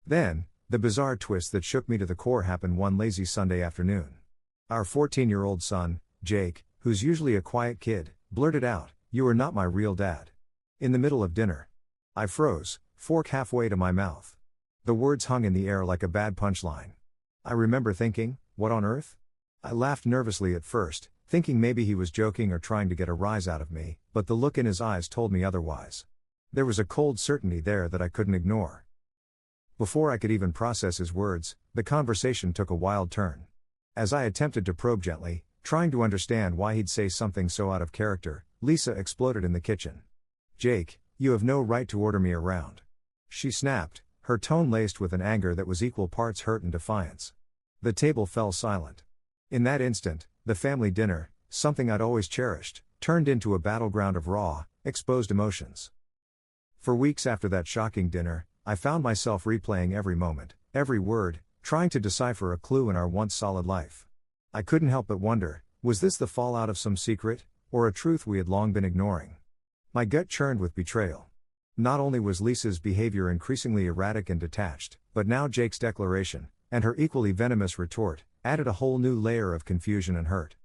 Then, the bizarre twist that shook me to the core happened one lazy Sunday afternoon. Our 14-year-old son, Jake, who's usually a quiet kid, blurted out, "You are not my real dad." In the middle of dinner. I froze, fork halfway to my mouth. The words hung in the air like a bad punchline. I remember thinking, what on earth? I laughed nervously at first, thinking maybe he was joking or trying to get a rise out of me, but the look in his eyes told me otherwise. There was a cold certainty there that I couldn't ignore. Before I could even process his words, the conversation took a wild turn. As I attempted to probe gently, trying to understand why he'd say something so out of character, Lisa exploded in the kitchen. "Jake, you have no right to order me around," she snapped, her tone laced with an anger that was equal parts hurt and defiance. The table fell silent. In that instant, the family dinner, something I'd always cherished, turned into a battleground of raw, exposed emotions. For weeks after that shocking dinner, I found myself replaying every moment, every word, trying to decipher a clue in our once solid life. I couldn't help but wonder, was this the fallout of some secret, or a truth we had long been ignoring? My gut churned with betrayal. Not only was Lisa's behavior increasingly erratic and detached, but now Jake's declaration, and her equally venomous retort, added a whole new layer of confusion and hurt.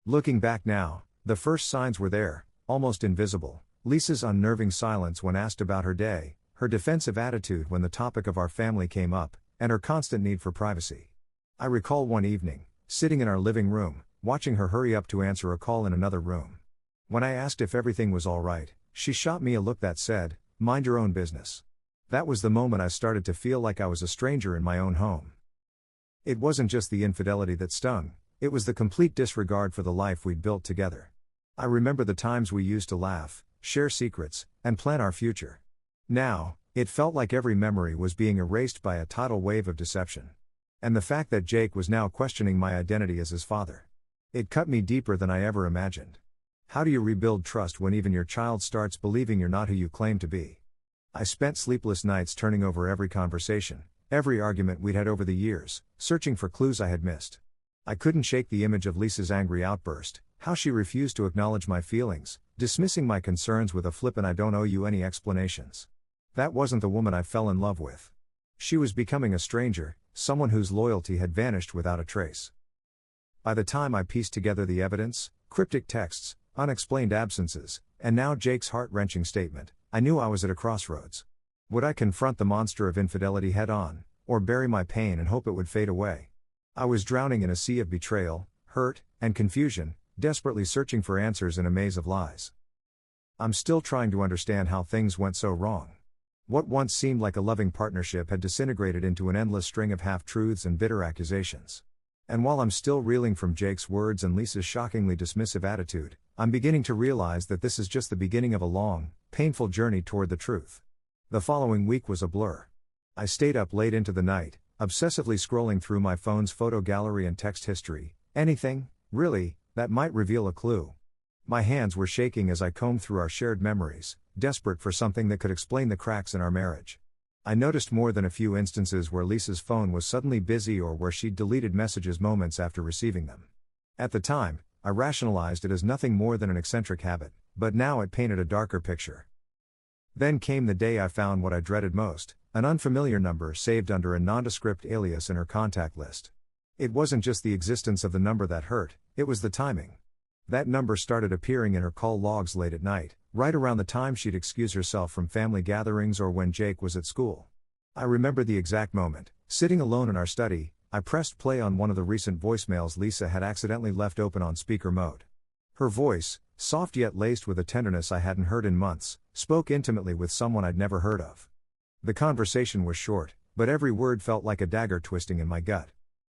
Looking back now, the first signs were there, almost invisible. Lisa's unnerving silence when asked about her day, her defensive attitude when the topic of our family came up, and her constant need for privacy. I recall one evening, sitting in our living room, watching her hurry up to answer a call in another room. When I asked if everything was all right, she shot me a look that said, "Mind your own business." That was the moment I started to feel like I was a stranger in my own home. It wasn't just the infidelity that stung, it was the complete disregard for the life we'd built together. I remember the times we used to laugh, share secrets, and plan our future. Now, it felt like every memory was being erased by a tidal wave of deception. And the fact that Jake was now questioning my identity as his father. It cut me deeper than I ever imagined. How do you rebuild trust when even your child starts believing you're not who you claim to be? I spent sleepless nights turning over every conversation, every argument we'd had over the years, searching for clues I had missed. I couldn't shake the image of Lisa's angry outburst, how she refused to acknowledge my feelings, dismissing my concerns with a flippant "I don't owe you any explanations." That wasn't the woman I fell in love with. She was becoming a stranger, someone whose loyalty had vanished without a trace. By the time I pieced together the evidence, cryptic texts, unexplained absences, and now Jake's heart-wrenching statement, I knew I was at a crossroads. Would I confront the monster of infidelity head-on, or bury my pain and hope it would fade away? I was drowning in a sea of betrayal, hurt, and confusion, desperately searching for answers in a maze of lies. I'm still trying to understand how things went so wrong. What once seemed like a loving partnership had disintegrated into an endless string of half-truths and bitter accusations. And while I'm still reeling from Jake's words and Lisa's shockingly dismissive attitude, I'm beginning to realize that this is just the beginning of a long, painful journey toward the truth. The following week was a blur. I stayed up late into the night, obsessively scrolling through my phone's photo gallery and text history, anything, really, that might reveal a clue. My hands were shaking as I combed through our shared memories, desperate for something that could explain the cracks in our marriage. I noticed more than a few instances where Lisa's phone was suddenly busy or where she'd deleted messages moments after receiving them. At the time, I rationalized it as nothing more than an eccentric habit, but now it painted a darker picture. Then came the day I found what I dreaded most, an unfamiliar number saved under a nondescript alias in her contact list. It wasn't just the existence of the number that hurt, it was the timing. That number started appearing in her call logs late at night, right around the time she'd excuse herself from family gatherings or when Jake was at school. I remember the exact moment. Sitting alone in our study, I pressed play on one of the recent voicemails Lisa had accidentally left open on speaker mode. Her voice, soft yet laced with a tenderness I hadn't heard in months, spoke intimately with someone I'd never heard of. The conversation was short, but every word felt like a dagger twisting in my gut.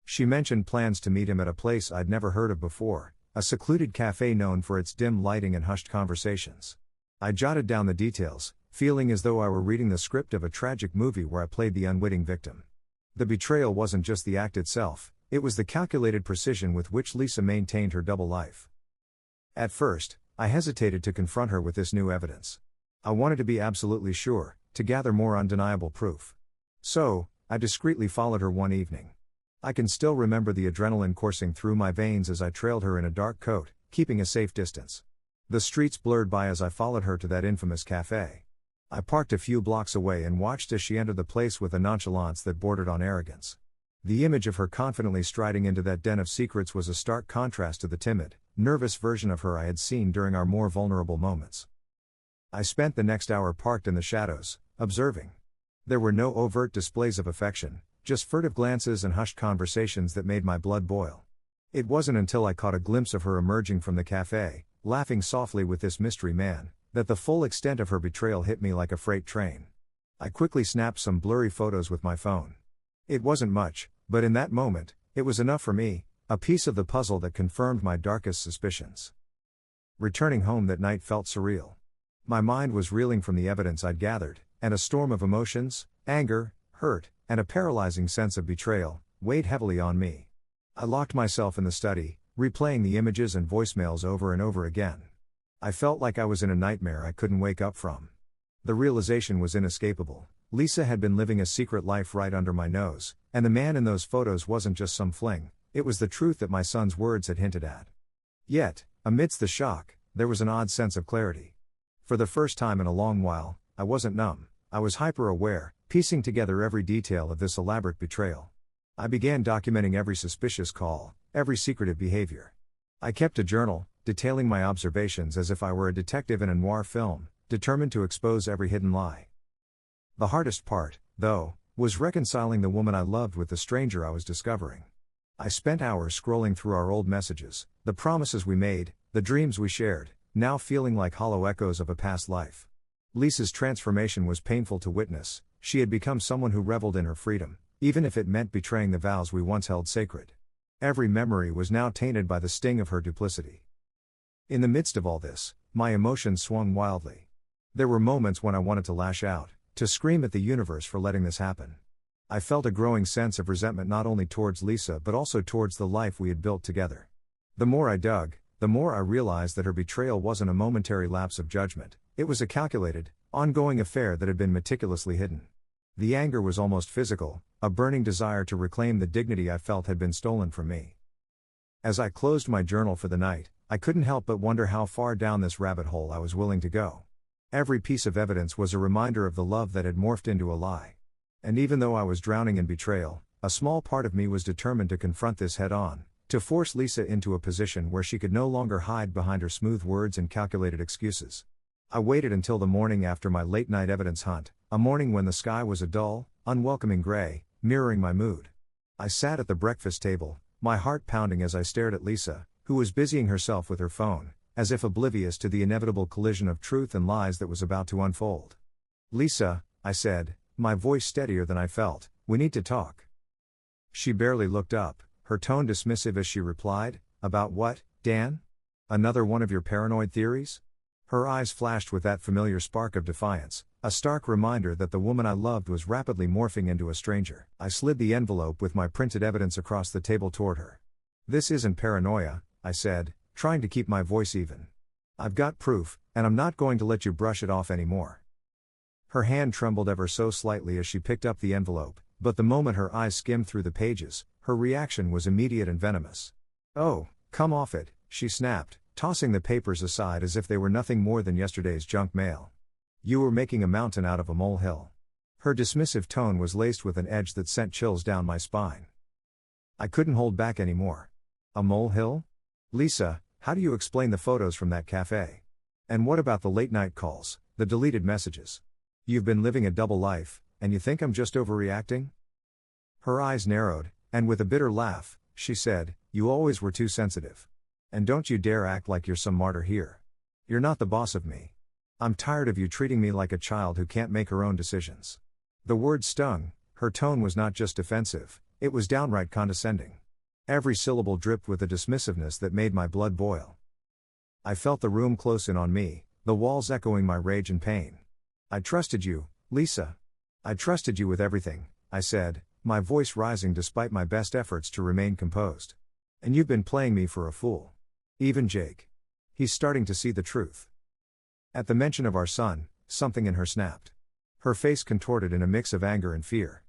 She mentioned plans to meet him at a place I'd never heard of before, a secluded cafe known for its dim lighting and hushed conversations. I jotted down the details, feeling as though I were reading the script of a tragic movie where I played the unwitting victim. The betrayal wasn't just the act itself, it was the calculated precision with which Lisa maintained her double life. At first, I hesitated to confront her with this new evidence. I wanted to be absolutely sure, to gather more undeniable proof. So, I discreetly followed her one evening. I can still remember the adrenaline coursing through my veins as I trailed her in a dark coat, keeping a safe distance. The streets blurred by as I followed her to that infamous cafe. I parked a few blocks away and watched as she entered the place with a nonchalance that bordered on arrogance. The image of her confidently striding into that den of secrets was a stark contrast to the timid, nervous version of her I had seen during our more vulnerable moments. I spent the next hour parked in the shadows, observing. There were no overt displays of affection, just furtive glances and hushed conversations that made my blood boil. It wasn't until I caught a glimpse of her emerging from the cafe, laughing softly with this mystery man, that the full extent of her betrayal hit me like a freight train. I quickly snapped some blurry photos with my phone. It wasn't much, but in that moment, it was enough for me, a piece of the puzzle that confirmed my darkest suspicions. Returning home that night felt surreal. My mind was reeling from the evidence I'd gathered, and a storm of emotions, anger, hurt, and a paralyzing sense of betrayal, weighed heavily on me. I locked myself in the study, replaying the images and voicemails over and over again. I felt like I was in a nightmare I couldn't wake up from. The realization was inescapable. Lisa had been living a secret life right under my nose, and the man in those photos wasn't just some fling, it was the truth that my son's words had hinted at. Yet, amidst the shock, there was an odd sense of clarity. For the first time in a long while, I wasn't numb, I was hyper-aware, piecing together every detail of this elaborate betrayal. I began documenting every suspicious call, every secretive behavior. I kept a journal, detailing my observations as if I were a detective in a noir film, determined to expose every hidden lie. The hardest part, though, was reconciling the woman I loved with the stranger I was discovering. I spent hours scrolling through our old messages, the promises we made, the dreams we shared, now feeling like hollow echoes of a past life. Lisa's transformation was painful to witness. She had become someone who reveled in her freedom, even if it meant betraying the vows we once held sacred. Every memory was now tainted by the sting of her duplicity. In the midst of all this, my emotions swung wildly. There were moments when I wanted to lash out, to scream at the universe for letting this happen. I felt a growing sense of resentment not only towards Lisa but also towards the life we had built together. The more I dug, the more I realized that her betrayal wasn't a momentary lapse of judgment, it was a calculated, ongoing affair that had been meticulously hidden. The anger was almost physical, a burning desire to reclaim the dignity I felt had been stolen from me. As I closed my journal for the night, I couldn't help but wonder how far down this rabbit hole I was willing to go. Every piece of evidence was a reminder of the love that had morphed into a lie. And even though I was drowning in betrayal, a small part of me was determined to confront this head-on, to force Lisa into a position where she could no longer hide behind her smooth words and calculated excuses. I waited until the morning after my late-night evidence hunt, a morning when the sky was a dull, unwelcoming gray, mirroring my mood. I sat at the breakfast table, my heart pounding as I stared at Lisa, who was busying herself with her phone, as if oblivious to the inevitable collision of truth and lies that was about to unfold. "Lisa," I said, my voice steadier than I felt, "we need to talk." She barely looked up, her tone dismissive as she replied, "About what, Dan? Another one of your paranoid theories?" Her eyes flashed with that familiar spark of defiance, a stark reminder that the woman I loved was rapidly morphing into a stranger. I slid the envelope with my printed evidence across the table toward her. "This isn't paranoia," I said, trying to keep my voice even. "I've got proof, and I'm not going to let you brush it off anymore." Her hand trembled ever so slightly as she picked up the envelope, but the moment her eyes skimmed through the pages, her reaction was immediate and venomous. "Oh, come off it," she snapped, tossing the papers aside as if they were nothing more than yesterday's junk mail. "You were making a mountain out of a molehill." Her dismissive tone was laced with an edge that sent chills down my spine. I couldn't hold back anymore. "A molehill? Lisa, how do you explain the photos from that cafe? And what about the late-night calls, the deleted messages? You've been living a double life, and you think I'm just overreacting?" Her eyes narrowed, and with a bitter laugh, she said, "You always were too sensitive. And don't you dare act like you're some martyr here. You're not the boss of me. I'm tired of you treating me like a child who can't make her own decisions." The words stung, her tone was not just defensive, it was downright condescending. Every syllable dripped with a dismissiveness that made my blood boil. I felt the room close in on me, the walls echoing my rage and pain. "I trusted you, Lisa. I trusted you with everything," I said, my voice rising despite my best efforts to remain composed. "And you've been playing me for a fool. Even Jake. He's starting to see the truth." At the mention of our son, something in her snapped. Her face contorted in a mix of anger and fear.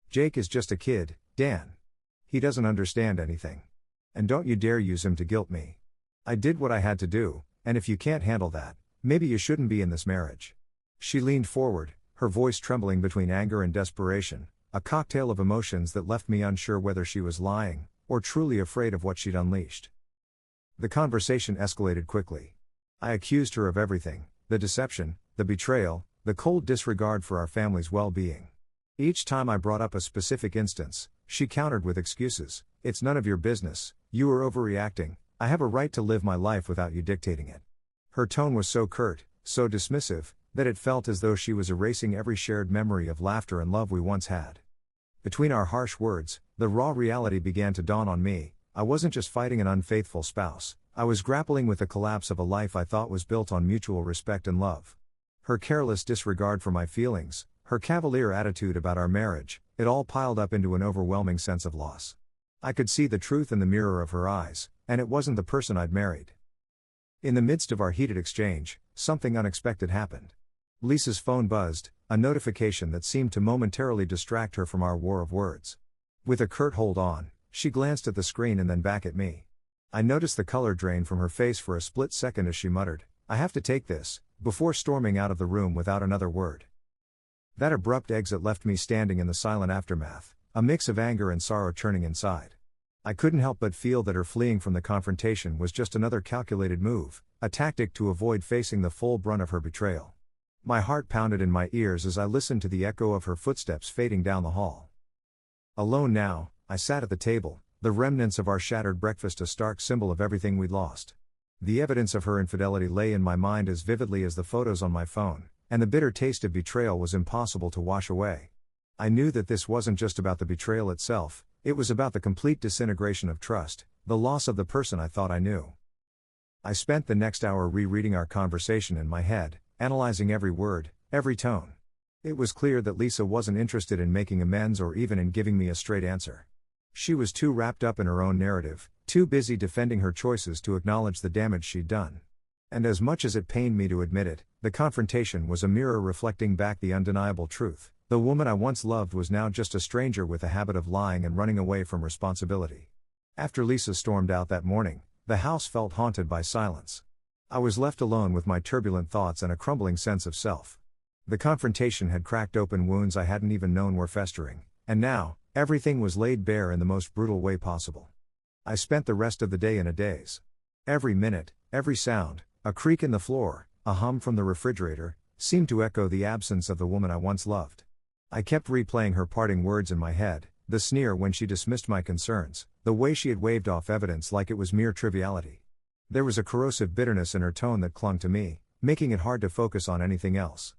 "Jake is just a kid, Dan. He doesn't understand anything. And don't you dare use him to guilt me. I did what I had to do, and if you can't handle that, maybe you shouldn't be in this marriage." She leaned forward, her voice trembling between anger and desperation, a cocktail of emotions that left me unsure whether she was lying, or truly afraid of what she'd unleashed. The conversation escalated quickly. I accused her of everything: the deception, the betrayal, the cold disregard for our family's well-being. Each time I brought up a specific instance, she countered with excuses. It's none of your business, you are overreacting, I have a right to live my life without you dictating it. Her tone was so curt, so dismissive, that it felt as though she was erasing every shared memory of laughter and love we once had. Between our harsh words, the raw reality began to dawn on me. I wasn't just fighting an unfaithful spouse, I was grappling with the collapse of a life I thought was built on mutual respect and love. Her careless disregard for my feelings, her cavalier attitude about our marriage, it all piled up into an overwhelming sense of loss. I could see the truth in the mirror of her eyes, and it wasn't the person I'd married. In the midst of our heated exchange, something unexpected happened. Lisa's phone buzzed, a notification that seemed to momentarily distract her from our war of words. With a curt "hold on," she glanced at the screen and then back at me. I noticed the color drain from her face for a split second as she muttered, "I have to take this," before storming out of the room without another word. That abrupt exit left me standing in the silent aftermath, a mix of anger and sorrow churning inside. I couldn't help but feel that her fleeing from the confrontation was just another calculated move, a tactic to avoid facing the full brunt of her betrayal. My heart pounded in my ears as I listened to the echo of her footsteps fading down the hall. Alone now, I sat at the table, the remnants of our shattered breakfast a stark symbol of everything we'd lost. The evidence of her infidelity lay in my mind as vividly as the photos on my phone, and the bitter taste of betrayal was impossible to wash away. I knew that this wasn't just about the betrayal itself, it was about the complete disintegration of trust, the loss of the person I thought I knew. I spent the next hour rereading our conversation in my head, analyzing every word, every tone. It was clear that Lisa wasn't interested in making amends or even in giving me a straight answer. She was too wrapped up in her own narrative, too busy defending her choices to acknowledge the damage she'd done. And as much as it pained me to admit it, the confrontation was a mirror reflecting back the undeniable truth. The woman I once loved was now just a stranger with a habit of lying and running away from responsibility. After Lisa stormed out that morning, the house felt haunted by silence. I was left alone with my turbulent thoughts and a crumbling sense of self. The confrontation had cracked open wounds I hadn't even known were festering, and now, everything was laid bare in the most brutal way possible. I spent the rest of the day in a daze. Every minute, every sound, a creak in the floor, a hum from the refrigerator, seemed to echo the absence of the woman I once loved. I kept replaying her parting words in my head, the sneer when she dismissed my concerns, the way she had waved off evidence like it was mere triviality. There was a corrosive bitterness in her tone that clung to me, making it hard to focus on anything else.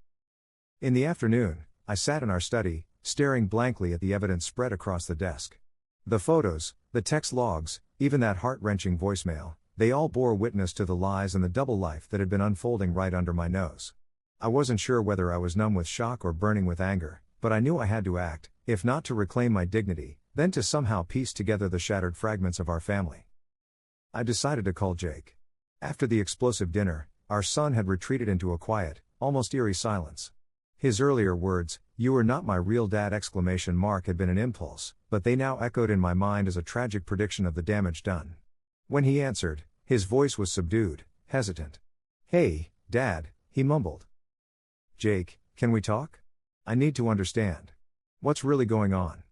In the afternoon, I sat in our study, staring blankly at the evidence spread across the desk. The photos, the text logs, even that heart-wrenching voicemail, they all bore witness to the lies and the double life that had been unfolding right under my nose. I wasn't sure whether I was numb with shock or burning with anger, but I knew I had to act, if not to reclaim my dignity, then to somehow piece together the shattered fragments of our family. I decided to call Jake. After the explosive dinner, our son had retreated into a quiet, almost eerie silence. His earlier words, "You are not my real dad!" had been an impulse, but they now echoed in my mind as a tragic prediction of the damage done. When he answered, his voice was subdued, hesitant. "Hey, Dad," he mumbled. "Jake, can we talk? I need to understand. What's really going on?"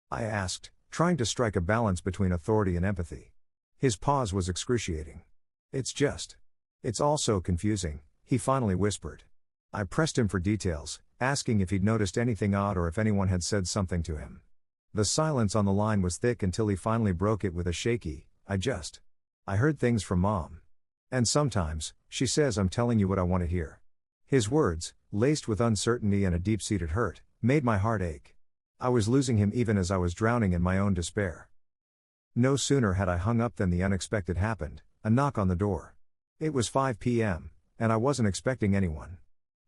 I asked, trying to strike a balance between authority and empathy. His pause was excruciating. It's all so confusing," he finally whispered. I pressed him for details, asking if he'd noticed anything odd or if anyone had said something to him. The silence on the line was thick until he finally broke it with a shaky, I heard things from Mom. And sometimes, she says I'm telling you what I want to hear." His words, laced with uncertainty and a deep-seated hurt, made my heart ache. I was losing him even as I was drowning in my own despair. No sooner had I hung up than the unexpected happened, a knock on the door. It was 5 p.m., and I wasn't expecting anyone.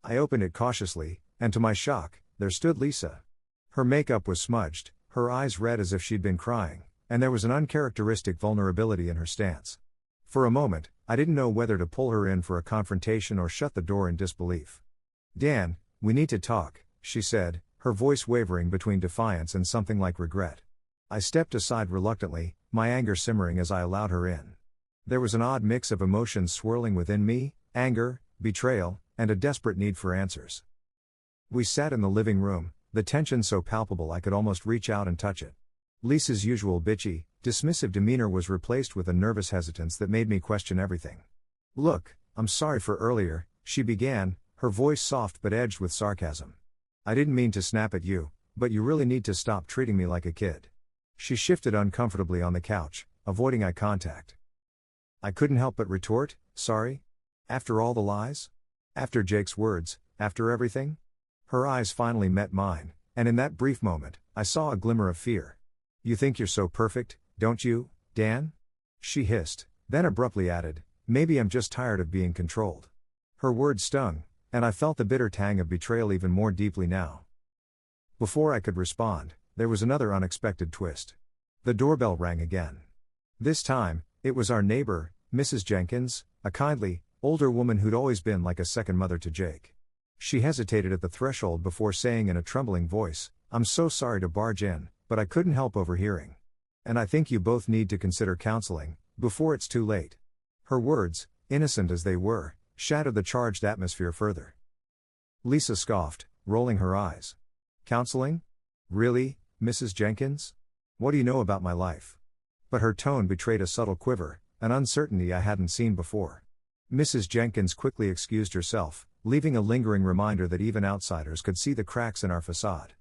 I opened it cautiously, and to my shock, there stood Lisa. Her makeup was smudged, her eyes red as if she'd been crying, and there was an uncharacteristic vulnerability in her stance. For a moment, I didn't know whether to pull her in for a confrontation or shut the door in disbelief. "Dan, we need to talk," she said, her voice wavering between defiance and something like regret. I stepped aside reluctantly, my anger simmering as I allowed her in. There was an odd mix of emotions swirling within me: anger, betrayal, and a desperate need for answers. We sat in the living room, the tension so palpable I could almost reach out and touch it. Lisa's usual bitchy, dismissive demeanor was replaced with a nervous hesitance that made me question everything. "Look, I'm sorry for earlier," she began, her voice soft but edged with sarcasm. "I didn't mean to snap at you, but you really need to stop treating me like a kid." She shifted uncomfortably on the couch, avoiding eye contact. I couldn't help but retort, "Sorry? After all the lies? After Jake's words, after everything?" Her eyes finally met mine, and in that brief moment, I saw a glimmer of fear. "You think you're so perfect, don't you, Dan?" she hissed, then abruptly added, "Maybe I'm just tired of being controlled." Her words stung, and I felt the bitter tang of betrayal even more deeply now. Before I could respond, there was another unexpected twist. The doorbell rang again. This time, it was our neighbor, Mrs. Jenkins, a kindly, older woman who'd always been like a second mother to Jake. She hesitated at the threshold before saying in a trembling voice, "I'm so sorry to barge in, but I couldn't help overhearing. And I think you both need to consider counseling, before it's too late." Her words, innocent as they were, shadowed the charged atmosphere further. Lisa scoffed, rolling her eyes. "Counseling? Really, Mrs. Jenkins? What do you know about my life?" But her tone betrayed a subtle quiver, an uncertainty I hadn't seen before. Mrs. Jenkins quickly excused herself, leaving a lingering reminder that even outsiders could see the cracks in our facade.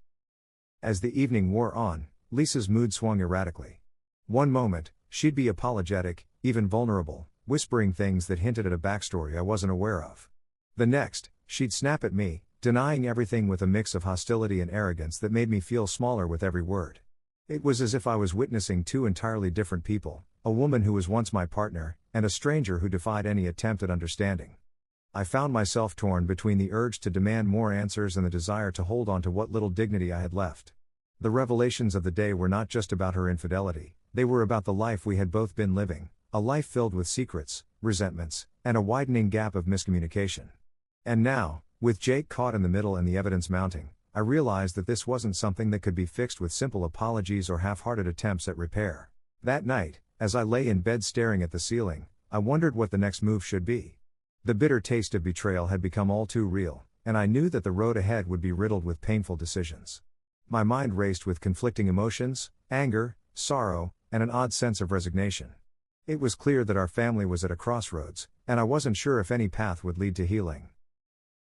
As the evening wore on, Lisa's mood swung erratically. One moment, she'd be apologetic, even vulnerable, whispering things that hinted at a backstory I wasn't aware of. The next, she'd snap at me, denying everything with a mix of hostility and arrogance that made me feel smaller with every word. It was as if I was witnessing two entirely different people, a woman who was once my partner, and a stranger who defied any attempt at understanding. I found myself torn between the urge to demand more answers and the desire to hold on to what little dignity I had left. The revelations of the day were not just about her infidelity, they were about the life we had both been living, a life filled with secrets, resentments, and a widening gap of miscommunication. And now, with Jake caught in the middle and the evidence mounting, I realized that this wasn't something that could be fixed with simple apologies or half-hearted attempts at repair. That night, as I lay in bed staring at the ceiling, I wondered what the next move should be. The bitter taste of betrayal had become all too real, and I knew that the road ahead would be riddled with painful decisions. My mind raced with conflicting emotions, anger, sorrow, and an odd sense of resignation. It was clear that our family was at a crossroads, and I wasn't sure if any path would lead to healing.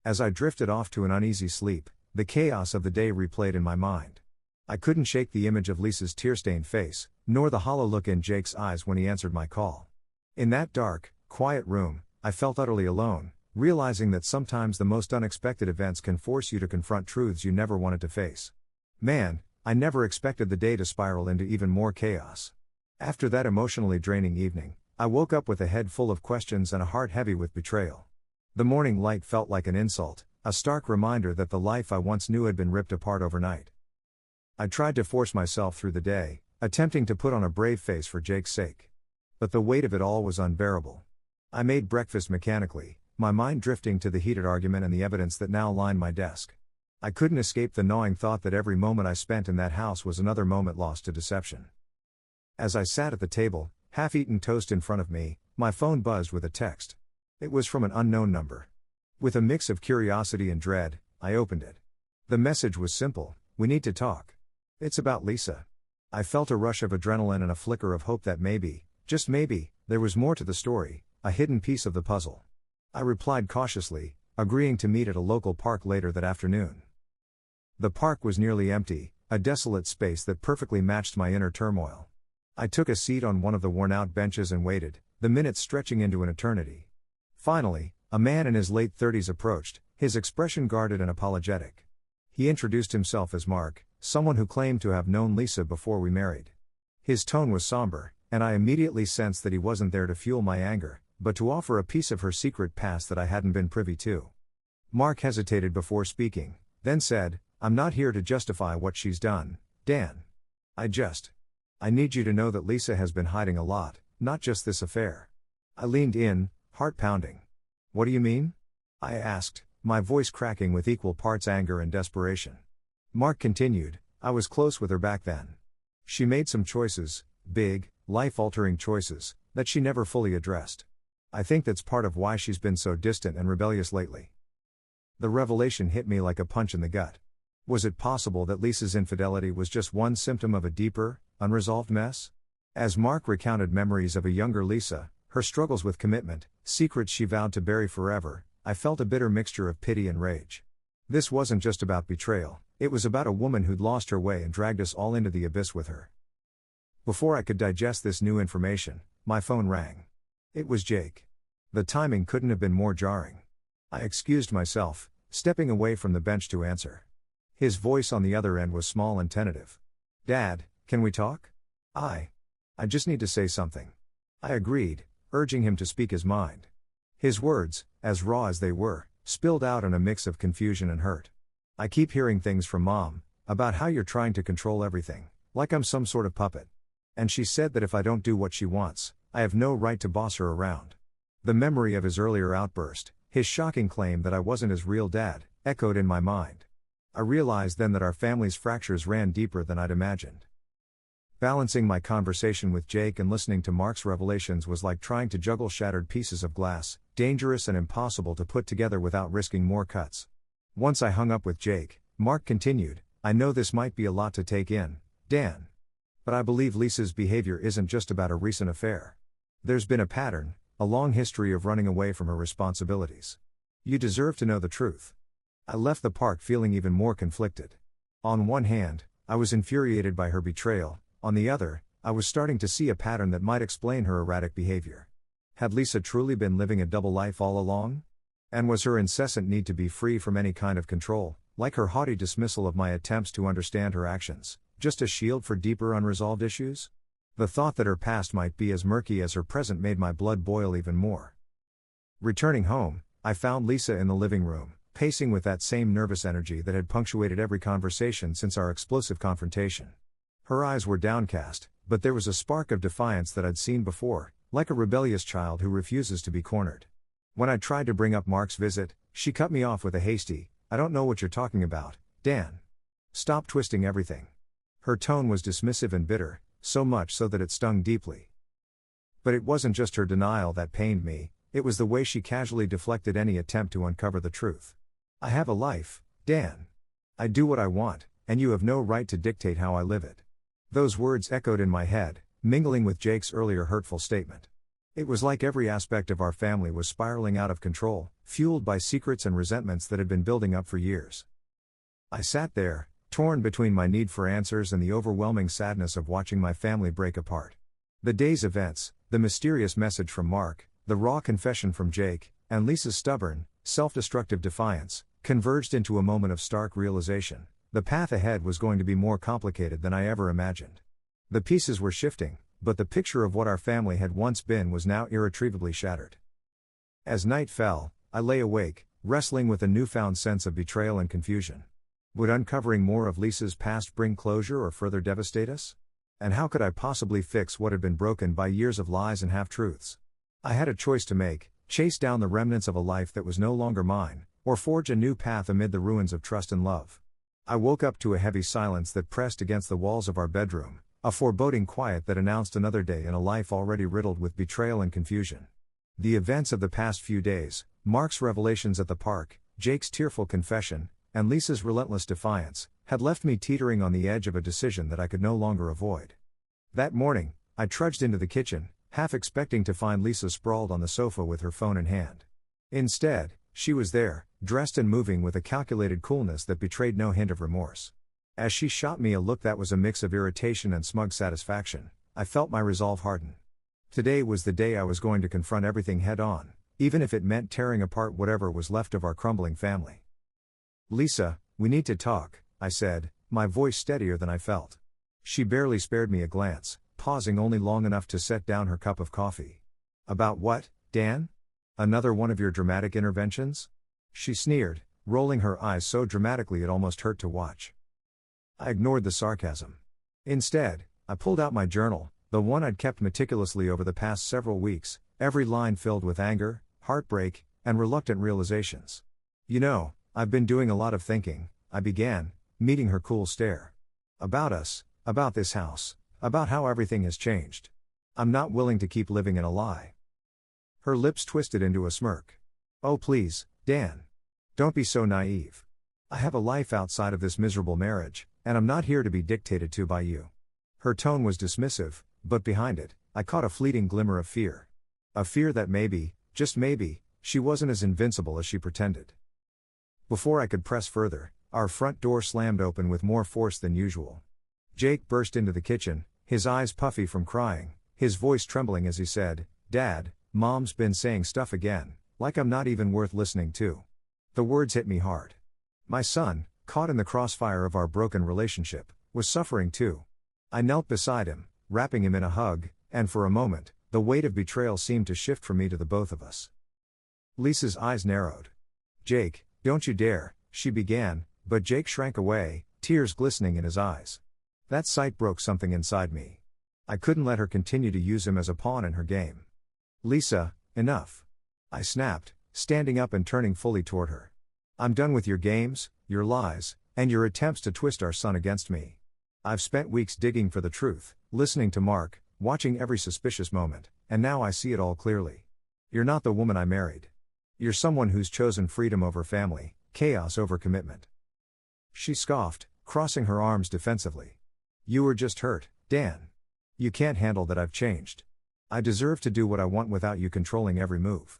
As I drifted off to an uneasy sleep, the chaos of the day replayed in my mind. I couldn't shake the image of Lisa's tear-stained face, nor the hollow look in Jake's eyes when he answered my call. In that dark, quiet room, I felt utterly alone, realizing that sometimes the most unexpected events can force you to confront truths you never wanted to face. Man, I never expected the day to spiral into even more chaos. After that emotionally draining evening, I woke up with a head full of questions and a heart heavy with betrayal. The morning light felt like an insult, a stark reminder that the life I once knew had been ripped apart overnight. I tried to force myself through the day, attempting to put on a brave face for Jake's sake. But the weight of it all was unbearable. I made breakfast mechanically, my mind drifting to the heated argument and the evidence that now lined my desk. I couldn't escape the gnawing thought that every moment I spent in that house was another moment lost to deception. As I sat at the table, half-eaten toast in front of me, my phone buzzed with a text. It was from an unknown number. With a mix of curiosity and dread, I opened it. The message was simple: "We need to talk. It's about Lisa." I felt a rush of adrenaline and a flicker of hope that maybe, just maybe, there was more to the story, a hidden piece of the puzzle. I replied cautiously, agreeing to meet at a local park later that afternoon. The park was nearly empty, a desolate space that perfectly matched my inner turmoil. I took a seat on one of the worn-out benches and waited, the minutes stretching into an eternity. Finally, a man in his late 30s approached, his expression guarded and apologetic. He introduced himself as Mark, someone who claimed to have known Lisa before we married. His tone was somber, and I immediately sensed that he wasn't there to fuel my anger, but to offer a piece of her secret past that I hadn't been privy to. Mark hesitated before speaking, then said, "I'm not here to justify what she's done, Dan. I need you to know that Lisa has been hiding a lot, not just this affair." I leaned in, heart pounding. "What do you mean?" I asked, my voice cracking with equal parts anger and desperation. Mark continued, "I was close with her back then. She made some choices, big, life-altering choices, that she never fully addressed. I think that's part of why she's been so distant and rebellious lately." The revelation hit me like a punch in the gut. Was it possible that Lisa's infidelity was just one symptom of a deeper, unresolved mess? As Mark recounted memories of a younger Lisa, her struggles with commitment, secrets she vowed to bury forever, I felt a bitter mixture of pity and rage. This wasn't just about betrayal, it was about a woman who'd lost her way and dragged us all into the abyss with her. Before I could digest this new information, my phone rang. It was Jake. The timing couldn't have been more jarring. I excused myself, stepping away from the bench to answer. His voice on the other end was small and tentative. "Dad, can we talk? I just need to say something." I agreed, urging him to speak his mind. His words, as raw as they were, spilled out in a mix of confusion and hurt. "I keep hearing things from Mom, about how you're trying to control everything, like I'm some sort of puppet. And she said that if I don't do what she wants, I have no right to boss her around." The memory of his earlier outburst, his shocking claim that I wasn't his real dad, echoed in my mind. I realized then that our family's fractures ran deeper than I'd imagined. Balancing my conversation with Jake and listening to Mark's revelations was like trying to juggle shattered pieces of glass, dangerous and impossible to put together without risking more cuts. Once I hung up with Jake, Mark continued, "I know this might be a lot to take in, Dan. But I believe Lisa's behavior isn't just about a recent affair. There's been a pattern, a long history of running away from her responsibilities. You deserve to know the truth." I left the park feeling even more conflicted. On one hand, I was infuriated by her betrayal. On the other, I was starting to see a pattern that might explain her erratic behavior. Had Lisa truly been living a double life all along? And was her incessant need to be free from any kind of control, like her haughty dismissal of my attempts to understand her actions, just a shield for deeper unresolved issues? The thought that her past might be as murky as her present made my blood boil even more. Returning home, I found Lisa in the living room, pacing with that same nervous energy that had punctuated every conversation since our explosive confrontation. Her eyes were downcast, but there was a spark of defiance that I'd seen before, like a rebellious child who refuses to be cornered. When I tried to bring up Mark's visit, she cut me off with a hasty, "I don't know what you're talking about, Dan. Stop twisting everything." Her tone was dismissive and bitter, so much so that it stung deeply. But it wasn't just her denial that pained me, it was the way she casually deflected any attempt to uncover the truth. "I have a life, Dan. I do what I want, and you have no right to dictate how I live it." Those words echoed in my head, mingling with Jake's earlier hurtful statement. It was like every aspect of our family was spiraling out of control, fueled by secrets and resentments that had been building up for years. I sat there, torn between my need for answers and the overwhelming sadness of watching my family break apart. The day's events, the mysterious message from Mark, the raw confession from Jake, and Lisa's stubborn, self-destructive defiance, converged into a moment of stark realization. The path ahead was going to be more complicated than I ever imagined. The pieces were shifting, but the picture of what our family had once been was now irretrievably shattered. As night fell, I lay awake, wrestling with a newfound sense of betrayal and confusion. Would uncovering more of Lisa's past bring closure or further devastate us? And how could I possibly fix what had been broken by years of lies and half-truths? I had a choice to make: chase down the remnants of a life that was no longer mine, or forge a new path amid the ruins of trust and love. I woke up to a heavy silence that pressed against the walls of our bedroom, a foreboding quiet that announced another day in a life already riddled with betrayal and confusion. The events of the past few days, Mark's revelations at the park, Jake's tearful confession, and Lisa's relentless defiance, had left me teetering on the edge of a decision that I could no longer avoid. That morning, I trudged into the kitchen, half expecting to find Lisa sprawled on the sofa with her phone in hand. Instead, she was there, dressed and moving with a calculated coolness that betrayed no hint of remorse. As she shot me a look that was a mix of irritation and smug satisfaction, I felt my resolve harden. Today was the day I was going to confront everything head-on, even if it meant tearing apart whatever was left of our crumbling family. "Lisa, we need to talk," I said, my voice steadier than I felt. She barely spared me a glance, pausing only long enough to set down her cup of coffee. "About what, Dan? Another one of your dramatic interventions?" She sneered, rolling her eyes so dramatically it almost hurt to watch. I ignored the sarcasm. Instead, I pulled out my journal, the one I'd kept meticulously over the past several weeks, every line filled with anger, heartbreak, and reluctant realizations. "You know, I've been doing a lot of thinking," I began, meeting her cool stare. "About us, about this house, about how everything has changed. I'm not willing to keep living in a lie." Her lips twisted into a smirk. "Oh please, Dan. Don't be so naive. I have a life outside of this miserable marriage, and I'm not here to be dictated to by you. Her tone was dismissive, but behind it, I caught a fleeting glimmer of fear. A fear that maybe, just maybe, she wasn't as invincible as she pretended. Before I could press further, our front door slammed open with more force than usual. Jake burst into the kitchen, his eyes puffy from crying, his voice trembling as he said, "Dad, Mom's been saying stuff again, like I'm not even worth listening to." The words hit me hard. My son, caught in the crossfire of our broken relationship, was suffering too. I knelt beside him, wrapping him in a hug, and for a moment, the weight of betrayal seemed to shift from me to the both of us. Lisa's eyes narrowed. "Jake, don't you dare," she began, but Jake shrank away, tears glistening in his eyes. That sight broke something inside me. I couldn't let her continue to use him as a pawn in her game. "Lisa, enough," I snapped, standing up and turning fully toward her. "I'm done with your games, your lies, and your attempts to twist our son against me. I've spent weeks digging for the truth, listening to Mark, watching every suspicious moment, and now I see it all clearly. You're not the woman I married. You're someone who's chosen freedom over family, chaos over commitment." She scoffed, crossing her arms defensively. "You were just hurt, Dan. You can't handle that I've changed. I deserve to do what I want without you controlling every move."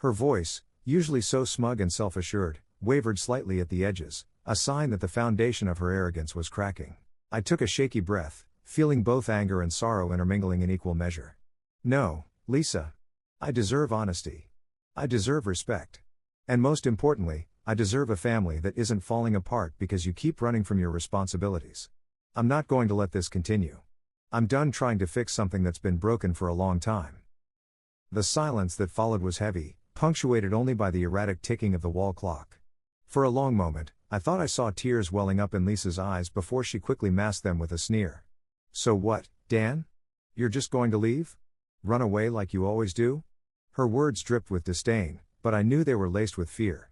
Her voice, usually so smug and self-assured, wavered slightly at the edges, a sign that the foundation of her arrogance was cracking. I took a shaky breath, feeling both anger and sorrow intermingling in equal measure. "No, Lisa. I deserve honesty. I deserve respect. And most importantly, I deserve a family that isn't falling apart because you keep running from your responsibilities. I'm not going to let this continue. I'm done trying to fix something that's been broken for a long time." The silence that followed was heavy, punctuated only by the erratic ticking of the wall clock. For a long moment, I thought I saw tears welling up in Lisa's eyes before she quickly masked them with a sneer. "So what, Dan? You're just going to leave? Run away like you always do?" Her words dripped with disdain, but I knew they were laced with fear.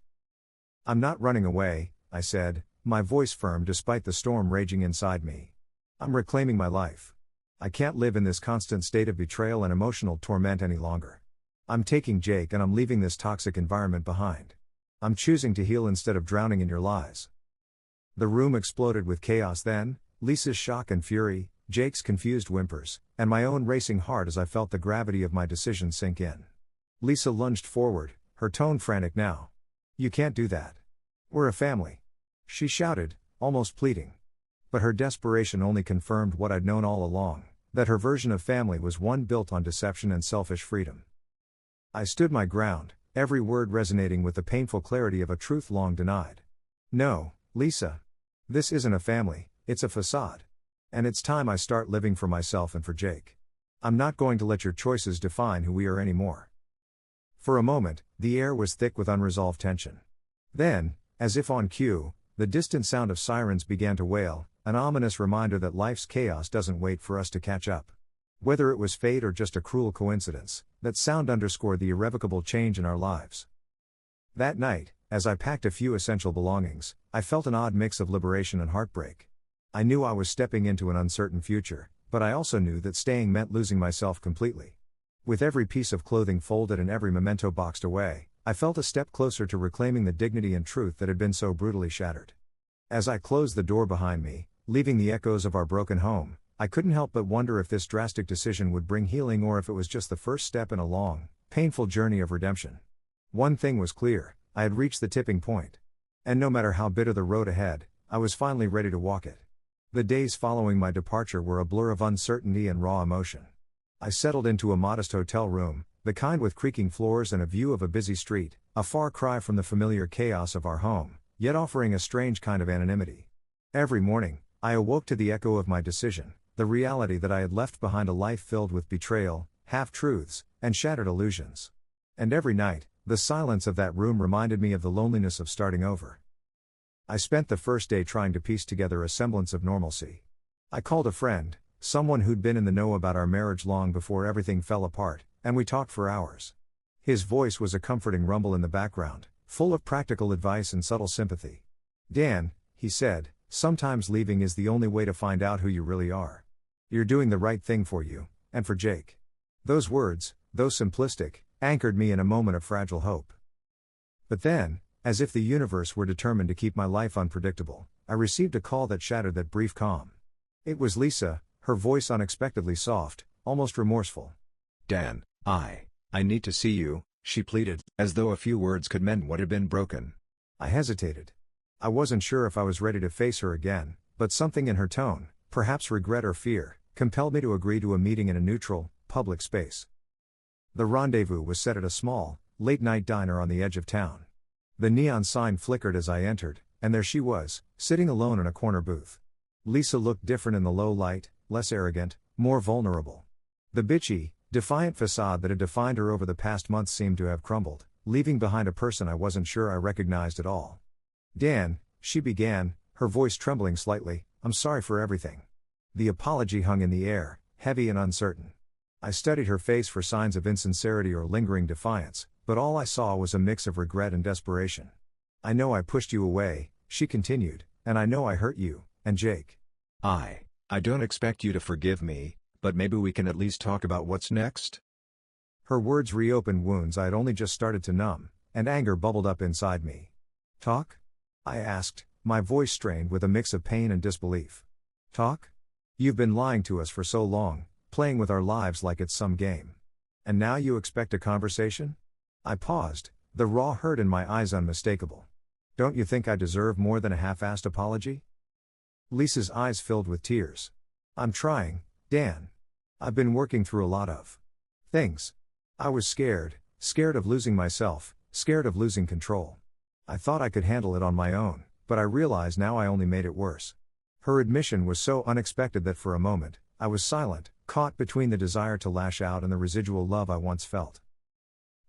"I'm not running away," I said, my voice firm despite the storm raging inside me. "I'm reclaiming my life. I can't live in this constant state of betrayal and emotional torment any longer. I'm taking Jake and I'm leaving this toxic environment behind. I'm choosing to heal instead of drowning in your lies." The room exploded with chaos then, Lisa's shock and fury, Jake's confused whimpers, and my own racing heart as I felt the gravity of my decision sink in. Lisa lunged forward, her tone frantic now. "You can't do that. We're a family," she shouted, almost pleading. But her desperation only confirmed what I'd known all along, that her version of family was one built on deception and selfish freedom. I stood my ground, every word resonating with the painful clarity of a truth long denied. "No, Lisa. This isn't a family, it's a facade. And it's time I start living for myself and for Jake. I'm not going to let your choices define who we are anymore." For a moment, the air was thick with unresolved tension. Then, as if on cue, the distant sound of sirens began to wail, an ominous reminder that life's chaos doesn't wait for us to catch up. Whether it was fate or just a cruel coincidence, that sound underscored the irrevocable change in our lives. That night, as I packed a few essential belongings, I felt an odd mix of liberation and heartbreak. I knew I was stepping into an uncertain future, but I also knew that staying meant losing myself completely. With every piece of clothing folded and every memento boxed away, I felt a step closer to reclaiming the dignity and truth that had been so brutally shattered. As I closed the door behind me, leaving the echoes of our broken home, I couldn't help but wonder if this drastic decision would bring healing or if it was just the first step in a long, painful journey of redemption. One thing was clear, I had reached the tipping point. And no matter how bitter the road ahead, I was finally ready to walk it. The days following my departure were a blur of uncertainty and raw emotion. I settled into a modest hotel room, the kind with creaking floors and a view of a busy street, a far cry from the familiar chaos of our home, yet offering a strange kind of anonymity. Every morning, I awoke to the echo of my decision, the reality that I had left behind a life filled with betrayal, half-truths, and shattered illusions. And every night, the silence of that room reminded me of the loneliness of starting over. I spent the first day trying to piece together a semblance of normalcy. I called a friend, someone who'd been in the know about our marriage long before everything fell apart, and we talked for hours. His voice was a comforting rumble in the background, full of practical advice and subtle sympathy. "Dan," he said, "sometimes leaving is the only way to find out who you really are. You're doing the right thing for you, and for Jake." Those words, though simplistic, anchored me in a moment of fragile hope. But then, As if the universe were determined to keep my life unpredictable, I received a call that shattered that brief calm. It was Lisa, her voice unexpectedly soft, almost remorseful. Dan, I need to see you, she pleaded, as though a few words could mend what had been broken. I hesitated. I wasn't sure if I was ready to face her again, but something in her tone, perhaps regret or fear, compelled me to agree to a meeting in a neutral, public space. The rendezvous was set at a small, late-night diner on the edge of town. The neon sign flickered as I entered, and there she was, sitting alone in a corner booth. Lisa looked different in the low light, less arrogant, more vulnerable. The bitchy, defiant facade that had defined her over the past months seemed to have crumbled, leaving behind a person I wasn't sure I recognized at all. Dan, she began, her voice trembling slightly, I'm sorry for everything. The apology hung in the air, heavy and uncertain. I studied her face for signs of insincerity or lingering defiance, but all I saw was a mix of regret and desperation. I know I pushed you away, she continued, and I know I hurt you, and Jake. I don't expect you to forgive me, but maybe we can at least talk about what's next? Her words reopened wounds I had only just started to numb, and anger bubbled up inside me. Talk? I asked, my voice strained with a mix of pain and disbelief. Talk? You've been lying to us for so long, playing with our lives like it's some game. And now you expect a conversation? I paused, the raw hurt in my eyes unmistakable. Don't you think I deserve more than a half-assed apology? Lisa's eyes filled with tears. I'm trying, Dan. I've been working through a lot of things. I was scared of losing myself, scared of losing control. I thought I could handle it on my own, but I realize now I only made it worse. Her admission was so unexpected that for a moment, I was silent, caught between the desire to lash out and the residual love I once felt.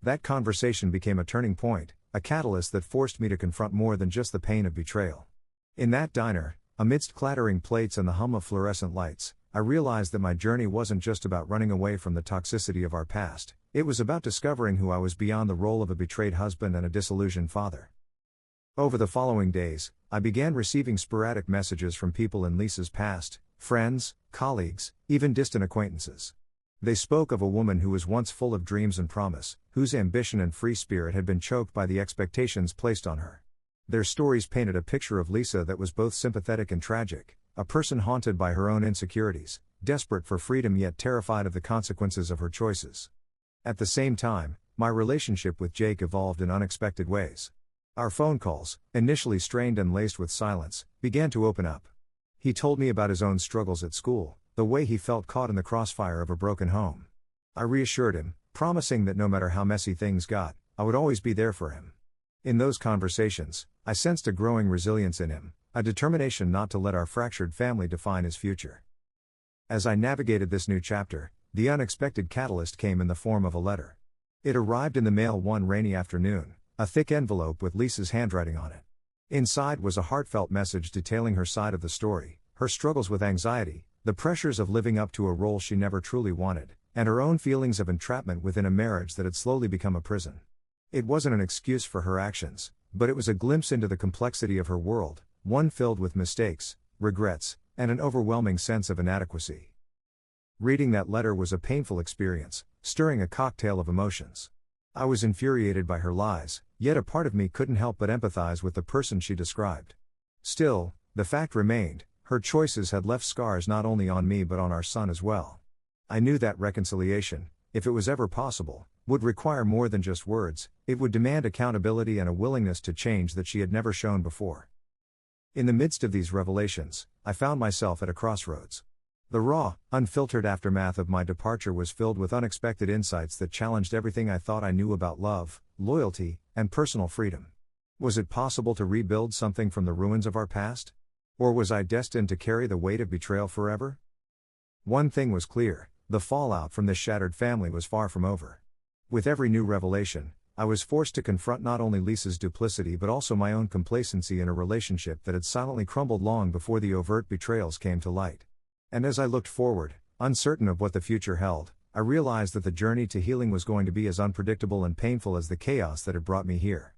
That conversation became a turning point, a catalyst that forced me to confront more than just the pain of betrayal. In that diner, amidst clattering plates and the hum of fluorescent lights, I realized that my journey wasn't just about running away from the toxicity of our past, it was about discovering who I was beyond the role of a betrayed husband and a disillusioned father. Over the following days, I began receiving sporadic messages from people in Lisa's past, friends, colleagues, even distant acquaintances. They spoke of a woman who was once full of dreams and promise, whose ambition and free spirit had been choked by the expectations placed on her. Their stories painted a picture of Lisa that was both sympathetic and tragic, a person haunted by her own insecurities, desperate for freedom yet terrified of the consequences of her choices. At the same time, my relationship with Jake evolved in unexpected ways. Our phone calls, initially strained and laced with silence, began to open up. He told me about his own struggles at school, the way he felt caught in the crossfire of a broken home. I reassured him, promising that no matter how messy things got, I would always be there for him. In those conversations, I sensed a growing resilience in him, a determination not to let our fractured family define his future. As I navigated this new chapter, the unexpected catalyst came in the form of a letter. It arrived in the mail one rainy afternoon, a thick envelope with Lisa's handwriting on it. Inside was a heartfelt message detailing her side of the story, her struggles with anxiety, the pressures of living up to a role she never truly wanted, and her own feelings of entrapment within a marriage that had slowly become a prison. It wasn't an excuse for her actions, but it was a glimpse into the complexity of her world, one filled with mistakes, regrets, and an overwhelming sense of inadequacy. Reading that letter was a painful experience, stirring a cocktail of emotions. I was infuriated by her lies, yet a part of me couldn't help but empathize with the person she described. Still, the fact remained, her choices had left scars not only on me but on our son as well. I knew that reconciliation, if it was ever possible, would require more than just words, it would demand accountability and a willingness to change that she had never shown before. In the midst of these revelations, I found myself at a crossroads. The raw, unfiltered aftermath of my departure was filled with unexpected insights that challenged everything I thought I knew about love, loyalty, and personal freedom. Was it possible to rebuild something from the ruins of our past? Or was I destined to carry the weight of betrayal forever? One thing was clear, the fallout from this shattered family was far from over. With every new revelation, I was forced to confront not only Lisa's duplicity but also my own complacency in a relationship that had silently crumbled long before the overt betrayals came to light. And as I looked forward, uncertain of what the future held, I realized that the journey to healing was going to be as unpredictable and painful as the chaos that had brought me here.